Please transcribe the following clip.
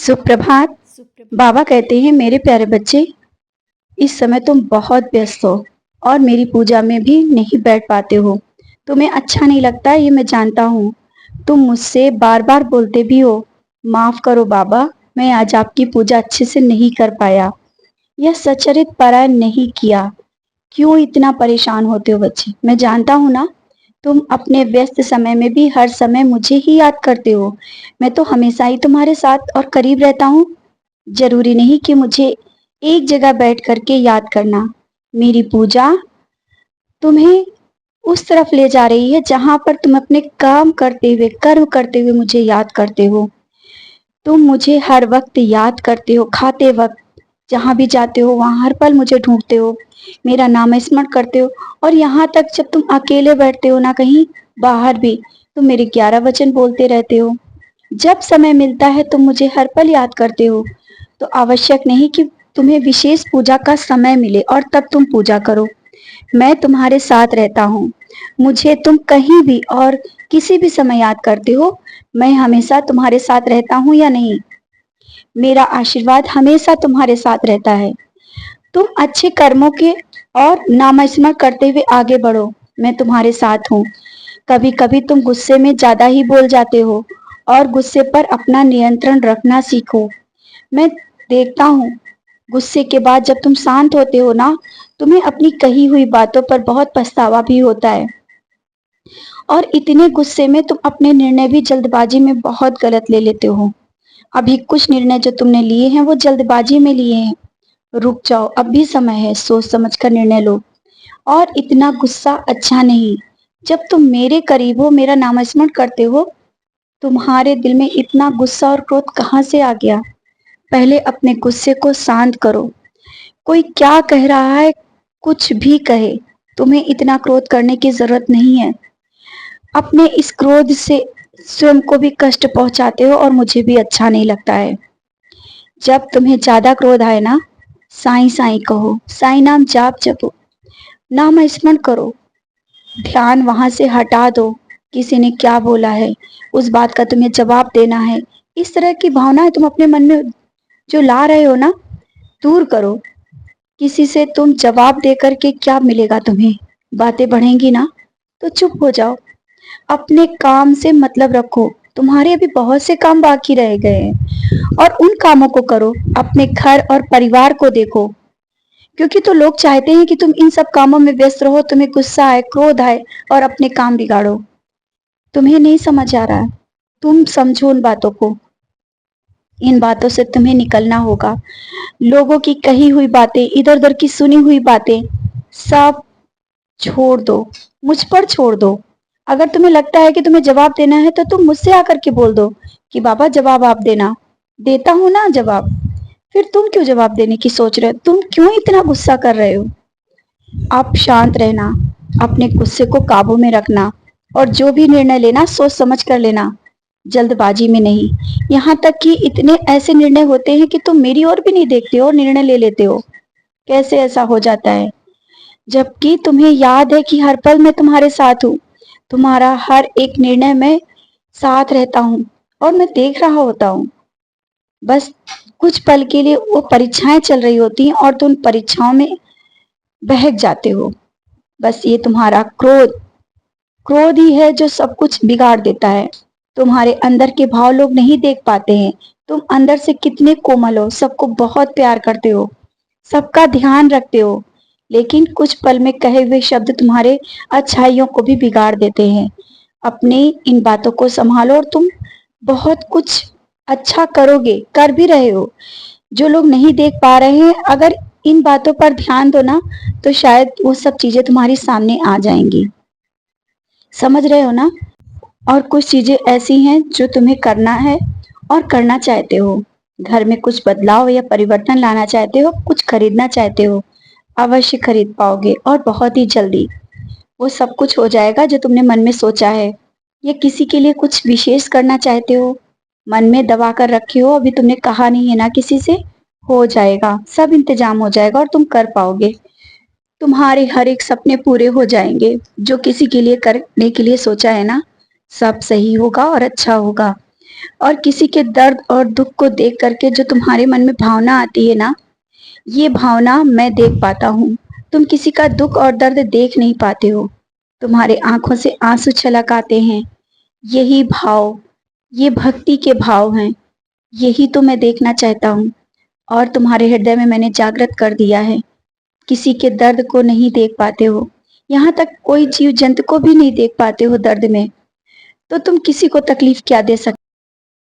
सुप्रभात। बाबा कहते हैं, मेरे प्यारे बच्चे, इस समय तुम बहुत व्यस्त हो और मेरी पूजा में भी नहीं बैठ पाते हो। तुम्हें अच्छा नहीं लगता, ये मैं जानता हूँ। तुम मुझसे बार बार बोलते भी हो, माफ करो बाबा, मैं आज आपकी पूजा अच्छे से नहीं कर पाया, यह सचरित पारायण नहीं किया। क्यों इतना परेशान होते हो बच्चे? मैं जानता हूँ ना, तुम अपने व्यस्त समय में भी हर समय मुझे ही याद करते हो। मैं तो हमेशा ही तुम्हारे साथ और करीब रहता हूँ। जरूरी नहीं कि मुझे एक जगह बैठ करके याद करना। मेरी पूजा तुम्हें उस तरफ ले जा रही है जहां पर तुम अपने काम करते हुए, कर्म करते हुए मुझे याद करते हो। तुम मुझे हर वक्त याद करते हो, खाते वक्त, जहां भी जाते हो वहां हर पल मुझे ढूंढते हो, मेरा नाम स्मरण करते हो। और यहाँ तक जब तुम अकेले बैठते हो ना, कहीं बाहर भी, तुम मेरे 11 वचन बोलते रहते हो। जब समय मिलता है तुम मुझे हर पल याद करते हो। तो आवश्यक नहीं कि तुम्हें विशेष पूजा का समय मिले और तब तुम पूजा करो। मैं तुम्हारे साथ रहता हूँ। मुझे तुम कहीं भी और किसी भी समय याद करते हो। मैं हमेशा तुम्हारे साथ रहता हूँ या नहीं? मेरा आशीर्वाद हमेशा तुम्हारे साथ रहता है। तुम अच्छे कर्मों के और नामस्मरण करते हुए आगे बढ़ो। मैं तुम्हारे साथ हूँ। कभी कभी तुम गुस्से में ज्यादा ही बोल जाते हो और गुस्से पर अपना नियंत्रण रखना सीखो। मैं देखता हूँ, गुस्से के बाद जब तुम शांत होते हो ना, तुम्हें अपनी कही हुई बातों पर बहुत पछतावा भी होता है। और इतने गुस्से में तुम अपने निर्णय भी जल्दबाजी में बहुत गलत ले लेते हो। अभी कुछ निर्णय जो तुमने लिए हैं वो जल्दबाजी में लिए हैं। रुक जाओ, अब भी समय है, सोच समझ कर निर्णय लो। और इतना गुस्सा अच्छा नहीं। जब तुम मेरे करीब हो, मेरा नामस्मरण करते हो, तुम्हारे दिल में इतना गुस्सा और क्रोध कहाँ से आ गया? पहले अपने गुस्से को शांत करो। कोई क्या कह रहा है, कुछ भी कहे, तुम्हें इतना क्रोध करने की जरूरत नहीं है। अपने इस क्रोध से स्वयं को भी कष्ट पहुंचाते हो और मुझे भी अच्छा नहीं लगता है। जब तुम्हें ज्यादा क्रोध आए ना, साईं साईं कहो, साईं नाम जाप जपो, नाम स्मरण करो, ध्यान वहां से हटा दो। किसी ने क्या बोला है, उस बात का तुम्हें जवाब देना है। इस तरह की भावनाएं तुम अपने मन में जो ला रहे हो ना, दूर करो। किसी से तुम जवाब देकर के क्या मिलेगा तुम्हें? बातें बढ़ेंगी ना, तो चुप हो जाओ। अपने काम से मतलब रखो। तुम्हारे अभी बहुत से काम बाकी रह गए हैं और उन कामों को करो। अपने घर और परिवार को देखो, क्योंकि तो लोग चाहते हैं कि तुम इन सब कामों में व्यस्त रहो, तुम्हें गुस्सा आए, क्रोध आए और अपने काम बिगाड़ो। तुम्हें नहीं समझ आ रहा है? तुम समझो उन बातों को। इन बातों से तुम्हें निकलना होगा। लोगों की कही हुई बातें, इधर उधर की सुनी हुई बातें सब छोड़ दो, मुझ पर छोड़ दो। अगर तुम्हें लगता है कि तुम्हें जवाब देना है तो तुम मुझसे आकर के बोल दो कि बाबा जवाब आप देना। देता हूं ना जवाब। फिर तुम क्यों जवाब देने की सोच रहे हो? तुम क्यों इतना गुस्सा कर रहे हो? आप शांत रहना, अपने गुस्से को काबू में रखना और जो भी निर्णय लेना सोच समझ कर लेना, जल्दबाजी में नहीं। यहाँ तक कि इतने ऐसे निर्णय होते हैं कि तुम मेरी ओर भी नहीं देखते हो और निर्णय ले लेते हो। कैसे ऐसा हो जाता है? जबकि तुम्हें याद है कि हर पल मैं तुम्हारे साथ हूँ। तुम्हारा हर एक निर्णय में साथ रहता हूँ और मैं देख रहा होता हूँ। बस कुछ पल के लिए वो परीक्षाएं चल रही होती हैं और तुम परीक्षाओं में बहक जाते हो। बस ये तुम्हारा क्रोध, क्रोध ही है जो सब कुछ बिगाड़ देता है। तुम्हारे अंदर के भाव लोग नहीं देख पाते हैं। तुम अंदर से कितने कोमल हो, सबको बहुत प्यार करते हो, सबका ध्यान रखते हो, लेकिन कुछ पल में कहे हुए शब्द तुम्हारे अच्छाइयों को भी बिगाड़ देते हैं। अपने इन बातों को संभालो और तुम बहुत कुछ अच्छा करोगे, कर भी रहे हो। जो लोग नहीं देख पा रहे हैं, अगर इन बातों पर ध्यान दो ना, तो शायद वो सब चीजें तुम्हारी सामने आ जाएंगी। समझ रहे हो ना? और कुछ चीजें ऐसी हैं जो तुम्हें करना है और करना चाहते हो। घर में कुछ बदलाव या परिवर्तन लाना चाहते हो, कुछ खरीदना चाहते हो, अवश्य खरीद पाओगे और बहुत ही जल्दी। वो सब कुछ हो जाएगा जो तुमने मन में सोचा है। या किसी के लिए कुछ विशेष करना चाहते हो, मन में दबा कर रखे हो, अभी तुमने कहा नहीं है ना किसी से, हो जाएगा, सब इंतजाम हो जाएगा और तुम कर पाओगे। तुम्हारे हर एक सपने पूरे हो जाएंगे जो किसी के लिए करने के लिए सोचा है ना, सब सही होगा और अच्छा होगा। और किसी के दर्द और दुख को देख करके जो तुम्हारे मन में भावना आती है ना, ये भावना मैं देख पाता हूँ। तुम किसी का दुख और दर्द देख नहीं पाते हो। तुम्हारे आंखों से आंसू छलक आते हैं। यही भाव, ये भक्ति के भाव हैं। यही तो मैं देखना चाहता हूँ और तुम्हारे हृदय में मैंने जागृत कर दिया है। किसी के दर्द को नहीं देख पाते हो, यहाँ तक कोई जीव जंतु को भी नहीं देख पाते हो दर्द में, तो तुम किसी को तकलीफ क्या दे सकते